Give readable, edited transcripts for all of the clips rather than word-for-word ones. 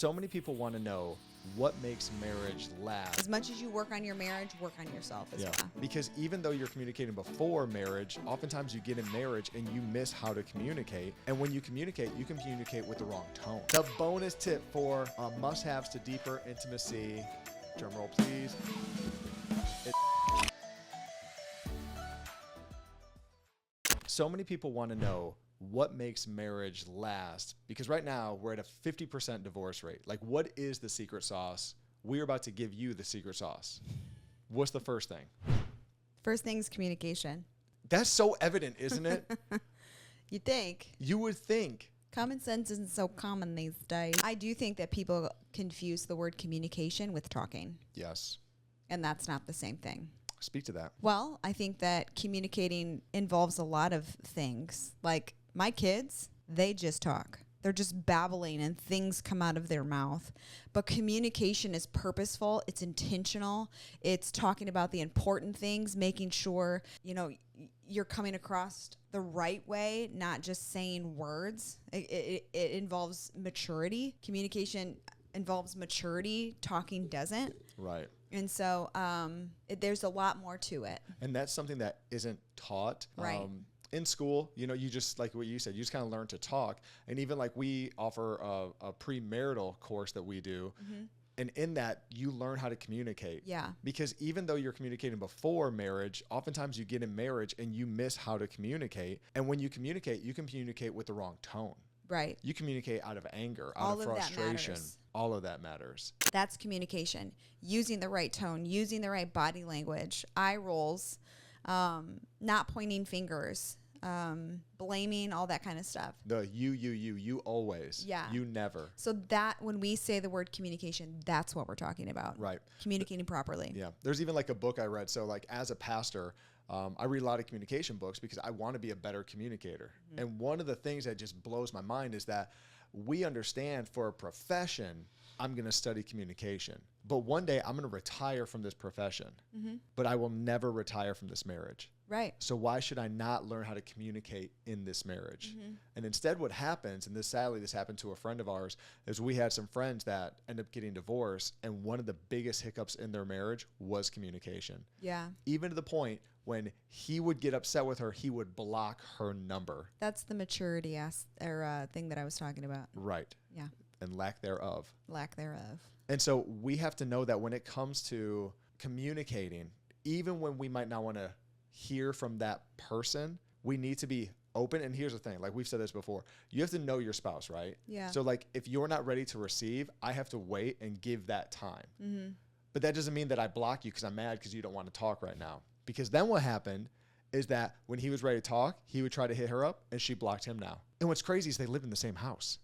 So many people want to know what makes marriage last. As much as you work on your marriage, work on yourself as well. Because even though you're communicating before marriage, oftentimes you get in marriage and you miss how to communicate. And when you communicate, you can communicate with the wrong tone. The bonus tip for must-haves to deeper intimacy. Drum roll, please. So many people want to know what makes marriage last, because right now we're at a 50% divorce rate. Like, what is the secret sauce? We're about to give you the secret sauce. What's the first thing? First thing's communication. That's so evident, isn't it? You think. You would think. Common sense isn't so common these days. I do think that people confuse the word communication with talking. Yes. And that's not the same thing. Speak to that. Well, I think that communicating involves a lot of things. Like my kids, they just talk. They're just babbling and things come out of their mouth. But communication is purposeful. It's intentional. It's talking about the important things, making sure, you're coming across the right way, not just saying words. It involves maturity. Communication involves maturity. Talking doesn't. Right. And so there's a lot more to it. And that's something that isn't taught. Right. In school, you just, like what you said, you just kind of learn to talk. And even like we offer a premarital course that we do. Mm-hmm. And in that, you learn how to communicate. Yeah. Because even though you're communicating before marriage, oftentimes you get in marriage and you miss how to communicate. And when you communicate, you can communicate with the wrong tone. Right. You communicate out of anger, out of frustration. All of that matters. That's communication. Using the right tone, using the right body language, eye rolls, not pointing fingers, blaming, all that kind of stuff. The you always. Yeah. You never. So that when we say the word communication, that's what we're talking about. Right. Communicating properly. Yeah. There's even like a book I read. So like as a pastor, I read a lot of communication books because I want to be a better communicator. Mm-hmm. And one of the things that just blows my mind is that we understand for a profession, I'm going to study communication. But one day I'm going to retire from this profession. Mm-hmm. But I will never retire from this marriage. Right. So why should I not learn how to communicate in this marriage? Mm-hmm. And instead what happens, and sadly this happened to a friend of ours, is we had some friends that end up getting divorced, and one of the biggest hiccups in their marriage was communication. Yeah. Even to the point when he would get upset with her, he would block her number. That's the maturity thing that I was talking about. Right. Yeah. And lack thereof. Lack thereof. And so we have to know that when it comes to communicating, even when we might not want to hear from that person, we need to be open. And here's the thing, like we've said this before, you have to know your spouse, right? Yeah. So like if you're not ready to receive, I have to wait and give that time. Mm-hmm. But that doesn't mean that I block you because I'm mad because you don't want to talk right now. Because then what happened is that when he was ready to talk, he would try to hit her up and she blocked him now. And what's crazy is they live in the same house.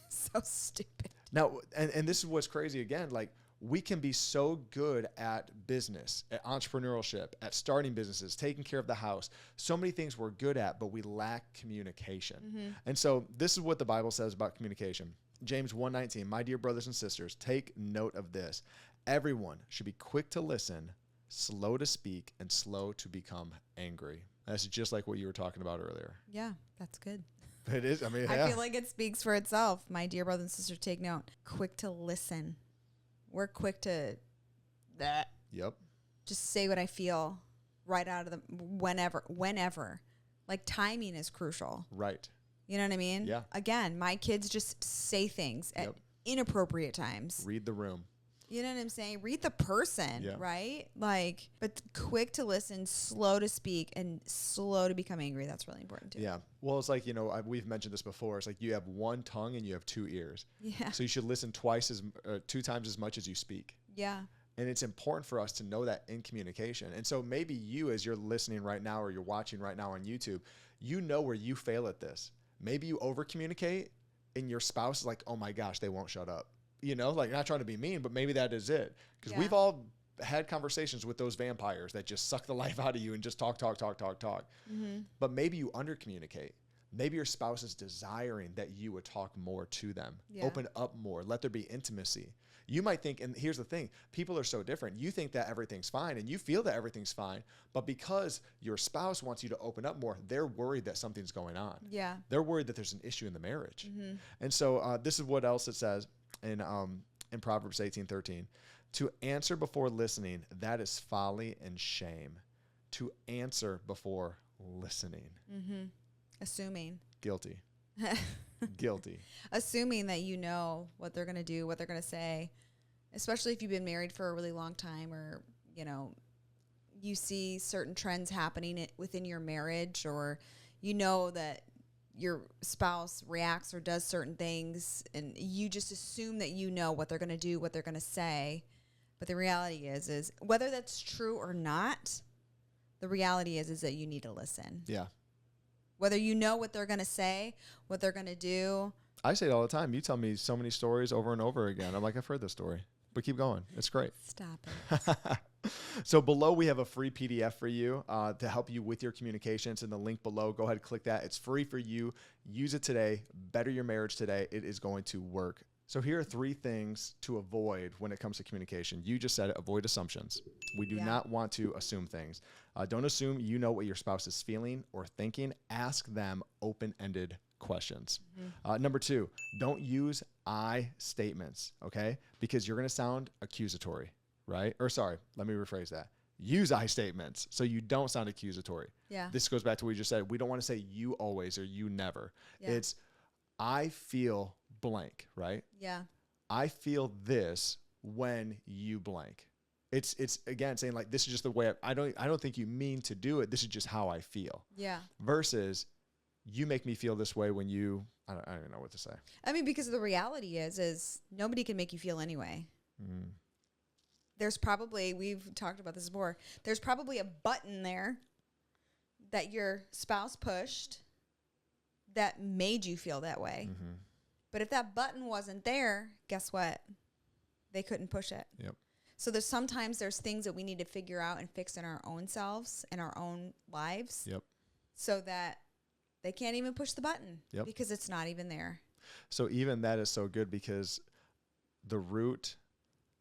So stupid. Now, and this is what's crazy again, like we can be so good at business, at entrepreneurship, at starting businesses, taking care of the house. So many things we're good at, but we lack communication. Mm-hmm. And so this is what the Bible says about communication. James 1:19, my dear brothers and sisters, take note of this. Everyone should be quick to listen, slow to speak, and slow to become angry. That's just like what you were talking about earlier. Yeah, that's good. It is. I mean, I feel like it speaks for itself. My dear brothers and sisters, take note. Quick to listen. We're quick to that. Yep. Just say what I feel right out of the whenever. Like timing is crucial. Right. You know what I mean? Yeah. Again, my kids just say things at inappropriate times. Read the room. You know what I'm saying? Read the person, right? Like, but quick to listen, slow to speak, and slow to become angry. That's really important too. Yeah. Well, it's like, we've mentioned this before. It's like you have one tongue and you have two ears. Yeah. So you should listen two times as much as you speak. Yeah. And it's important for us to know that in communication. And so maybe you, as you're listening right now or you're watching right now on YouTube, you know where you fail at this. Maybe you over communicate and your spouse is like, oh my gosh, they won't shut up. Like not trying to be mean, but maybe that is it. Because we've all had conversations with those vampires that just suck the life out of you and just talk. Mm-hmm. But maybe you under communicate. Maybe your spouse is desiring that you would talk more to them, open up more, let there be intimacy. You might think, and here's the thing, people are so different. You think that everything's fine and you feel that everything's fine, but because your spouse wants you to open up more, they're worried that something's going on. Yeah. They're worried that there's an issue in the marriage. Mm-hmm. And so this is what else it says. in Proverbs 18:13. To answer before listening, that is folly and shame. To answer before listening. Mm-hmm. Assuming. Guilty. Guilty. Assuming that you know what they're going to do, what they're going to say, especially if you've been married for a really long time, or, you know, you see certain trends happening within your marriage, or you know that your spouse reacts or does certain things, and you just assume that you know what they're going to do, what they're going to say. But the reality is whether that's true or not, the reality is that you need to listen. Yeah. Whether you know what they're going to say, what they're going to do. I say it all the time. You tell me so many stories over and over again. I'm like, I've heard this story, but keep going. It's great. Stop it. So below we have a free PDF for you to help you with your communications. In the link below, go ahead and click that. It's free for you. Use it today. Better your marriage today. It is going to work. So here are 3 things to avoid when it comes to communication. You just said it, avoid assumptions. We do not want to assume things. Don't assume you know what your spouse is feeling or thinking. Ask them open-ended questions. Mm-hmm. Number 2, don't use I statements, okay? Because you're going to sound accusatory, right? Or sorry, let me rephrase that. Use I statements so you don't sound accusatory. Yeah. This goes back to what we just said. We don't want to say you always or you never. Yeah. It's I feel blank, right? Yeah. I feel this when you blank. It's again saying like, this is just the way I don't think you mean to do it. This is just how I feel. Yeah. Versus you make me feel this way when you, I don't even know what to say. I mean, because the reality is nobody can make you feel anyway. Mm. There's probably, we've talked about this before, there's probably a button there that your spouse pushed that made you feel that way. Mm-hmm. But if that button wasn't there, guess what? They couldn't push it. Yep. So sometimes there's things that we need to figure out and fix in our own selves, in our own lives. Yep. So that they can't even push the button. Yep. Because it's not even there. So even that is so good, because the root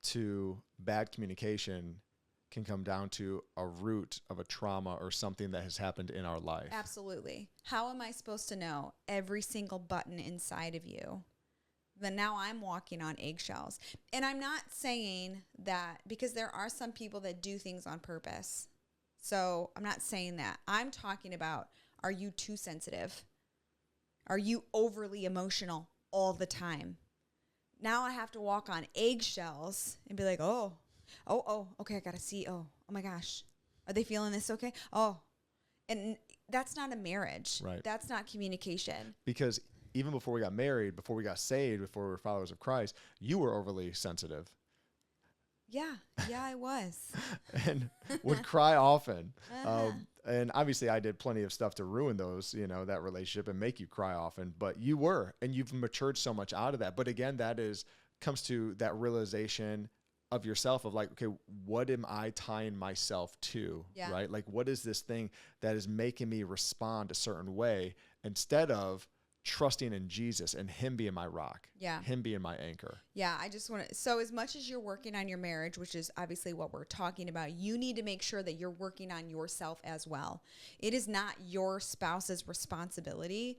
to bad communication can come down to a root of a trauma or something that has happened in our life. Absolutely. How am I supposed to know every single button inside of you? Then now I'm walking on eggshells. And I'm not saying that, because there are some people that do things on purpose. So I'm not saying that. I'm talking about, are you too sensitive? Are you overly emotional all the time? Now I have to walk on eggshells and be like, oh, okay, I got to see. Oh my gosh. Are they feeling this okay? Oh, and that's not a marriage. Right. That's not communication. Because even before we got married, before we got saved, before we were followers of Christ, you were overly sensitive. Yeah, I was. And would cry often. And obviously I did plenty of stuff to ruin that relationship and make you cry often, but you were, and you've matured so much out of that. But again, comes to that realization of yourself of like, okay, what am I tying myself to? Yeah. Right? Like, what is this thing that is making me respond a certain way, instead of trusting in Jesus and him being my rock, him being my anchor. Yeah. I just want to, so as much as you're working on your marriage, which is obviously what we're talking about, you need to make sure that you're working on yourself as well. It is not your spouse's responsibility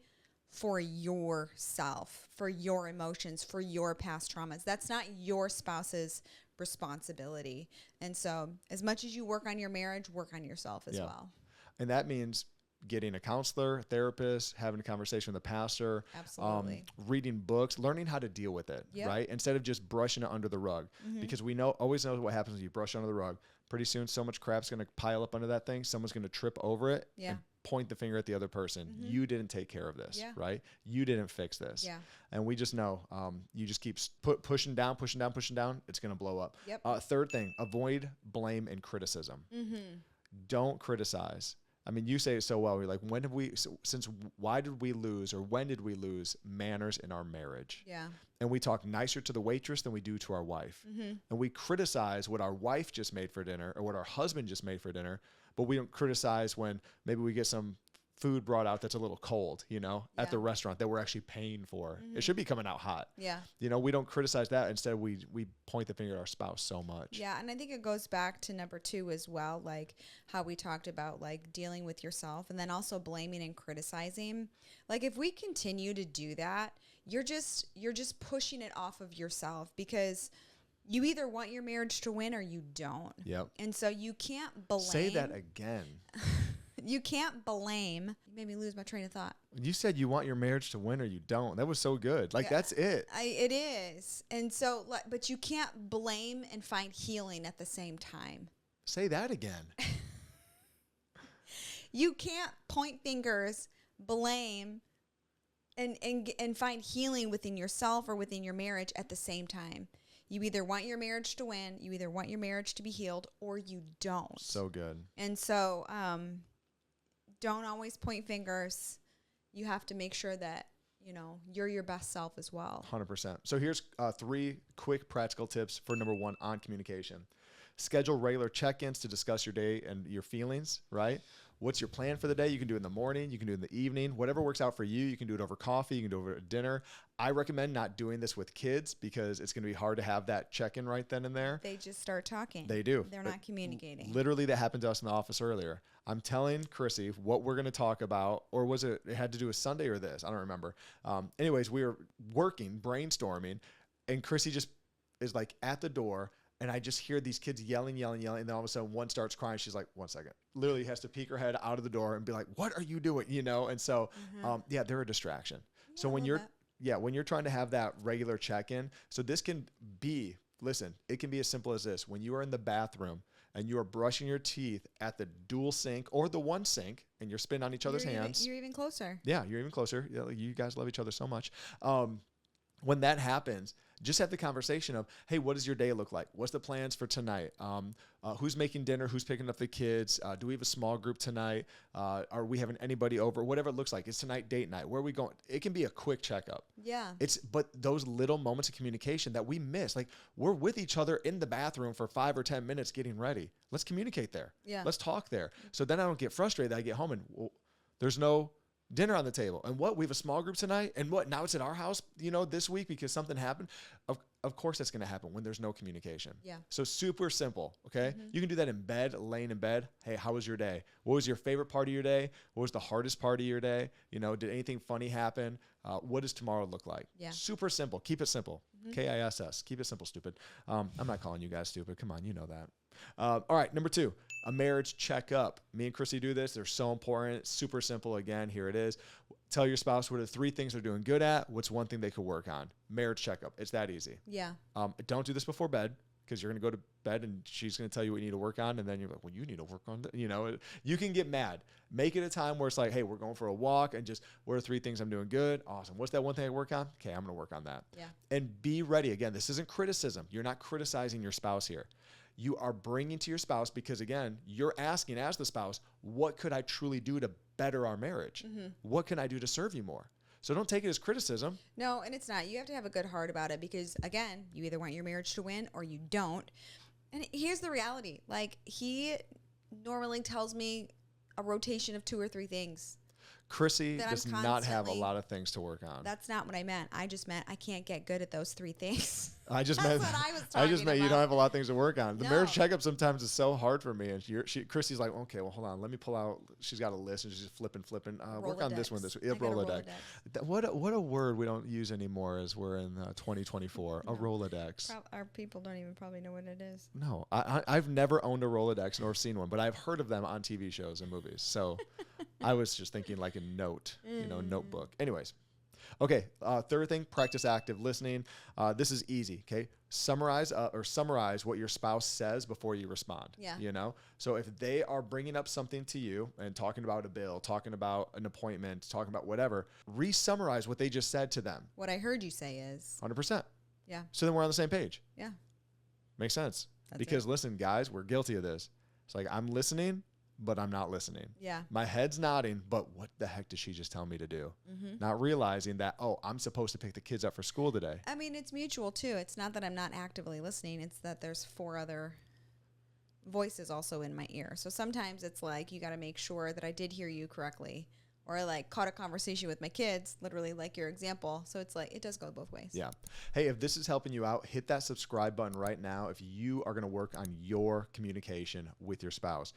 for yourself, for your emotions, for your past traumas. That's not your spouse's responsibility. And so as much as you work on your marriage, work on yourself as well. And that means getting a counselor, therapist, having a conversation with a pastor, absolutely, reading books, learning how to deal with it, right? Instead of just brushing it under the rug, because we always know what happens when you brush under the rug. Pretty soon, so much crap's going to pile up under that thing. Someone's going to trip over it and point the finger at the other person. You didn't take care of this, right? You didn't fix this. Yeah. And we just know, you just keep pushing down. It's going to blow up. Yep. Third thing, avoid blame and criticism. Don't criticize. I mean, you say it so well. You're like, why did we lose, or when did we lose manners in our marriage? Yeah. And we talk nicer to the waitress than we do to our wife. And we criticize what our wife just made for dinner or what our husband just made for dinner, but we don't criticize when maybe we get some food brought out that's a little cold, at the restaurant that we're actually paying for. It should be coming out hot. Yeah. We don't criticize that. Instead, we point the finger at our spouse so much. Yeah. And I think it goes back to number 2 as well, like how we talked about like dealing with yourself, and then also blaming and criticizing. Like if we continue to do that, you're just pushing it off of yourself, because you either want your marriage to win or you don't. Yep. And so you can't blame. Say that again. You can't blame. You made me lose my train of thought. You said you want your marriage to win or you don't. That was so good. Like, that's it. It is. And so, but you can't blame and find healing at the same time. Say that again. You can't point fingers, blame, and find healing within yourself or within your marriage at the same time. You either want your marriage to win, you either want your marriage to be healed, or you don't. So good. And so don't always point fingers. You have to make sure that, you're your best self as well. 100%. So here's 3 quick practical tips for number 1 on communication. Schedule regular check-ins to discuss your day and your feelings, right? What's your plan for the day? You can do it in the morning. You can do it in the evening. Whatever works out for you. You can do it over coffee. You can do it over dinner. I recommend not doing this with kids because it's going to be hard to have that check-in right then and there. They just start talking. They do. They're not communicating. Literally, that happened to us in the office earlier. I'm telling Krissy what we're going to talk about, or was it had to do with Sunday or this? I don't remember. Anyways, we were working, brainstorming, and Krissy just is like at the door. And I just hear these kids yelling. And then all of a sudden one starts crying. She's like, 1 second. Literally has to peek her head out of the door and be like, what are you doing? And so, they're a distraction. Yeah, so when you're trying to have that regular check-in, so this can be, listen, it can be as simple as this. When you are in the bathroom and you are brushing your teeth at the dual sink or the one sink and you're spitting on each other's hands. You're even closer. Yeah, you're even closer. You guys love each other so much. When that happens, just have the conversation of, hey, what does your day look like? What's the plans for tonight? Who's making dinner? Who's picking up the kids? Do we have a small group tonight? Are we having anybody over? Whatever it looks like. Is tonight date night? Where are we going? It can be a quick checkup. Yeah. But those little moments of communication that we miss, like we're with each other in the bathroom for 5 or 10 minutes getting ready. Let's communicate there. Yeah. Let's talk there. So then I don't get frustrated that I get home and there's no dinner on the table. And what? We have a small group tonight? And what? Now it's at our house, this week because something happened? Of course that's going to happen when there's no communication. Yeah. So super simple, okay? You can do that in bed, laying in bed. Hey, how was your day? What was your favorite part of your day? What was the hardest part of your day? Did anything funny happen? What does tomorrow look like? Yeah. Super simple. Keep it simple. KISS. Keep it simple, stupid. I'm not calling you guys stupid. Come on, you know that. All right, number 2, a marriage checkup. Me and Krissy do this. They're so important. Super simple. Again, here it is. Tell your spouse what are the 3 things they're doing good at. What's one thing they could work on? Marriage checkup. It's that easy. Yeah. Don't do this before bed because you're going to go to bed and she's going to tell you what you need to work on. And then you're like, well, you need to work on that. You can get mad. Make it a time where it's like, hey, we're going for a walk and just, what are 3 things I'm doing good? Awesome. What's that one thing I work on? Okay, I'm going to work on that. Yeah. And be ready. Again, this isn't criticism. You're not criticizing your spouse here. You are bringing to your spouse because, again, you're asking as the spouse, what could I truly do to better our marriage? What can I do to serve you more? So don't take it as criticism. No, and it's not. You have to have a good heart about it because, again, you either want your marriage to win or you don't. And here's the reality. Like, he normally tells me a rotation of 2 or 3 things. Krissy does not have a lot of things to work on. That's not what I meant. I just meant I can't get good at those 3 things. I just That's meant what I was talking about. you don't have a lot of things to work on. The No. marriage checkup sometimes is so hard for me, and Krissy's like, okay, well, hold on, let me pull out. She's got a list, and she's flipping. Work on this one. This I got a Rolodex. What a word we don't use anymore as we're in 2024. No. A Rolodex. Our people don't even probably know what it is. No, I've never owned a Rolodex nor seen one, but I've heard of them on TV shows and movies. So I was just thinking like a note, notebook. Anyways. Okay, 3rd thing, practice active listening. This is easy, okay? Summarize what your spouse says before you respond. Yeah. So if they are bringing up something to you and talking about a bill, talking about an appointment, talking about whatever, re-summarize what they just said to them. What I heard you say is 100%. Yeah. So then we're on the same page. Yeah. Makes sense. That's because it. Listen, guys, we're guilty of this. It's like I'm listening, but I'm not listening. Yeah. My head's nodding, but what the heck did she just tell me to do? Not realizing that, I'm supposed to pick the kids up for school today. I mean, it's mutual too. It's not that I'm not actively listening. It's that there's 4 other voices also in my ear. So sometimes it's like, you got to make sure that I did hear you correctly. Or I like caught a conversation with my kids, literally like your example. So it's like, it does go both ways. Yeah. Hey, if this is helping you out, hit that subscribe button right now if you are going to work on your communication with your spouse.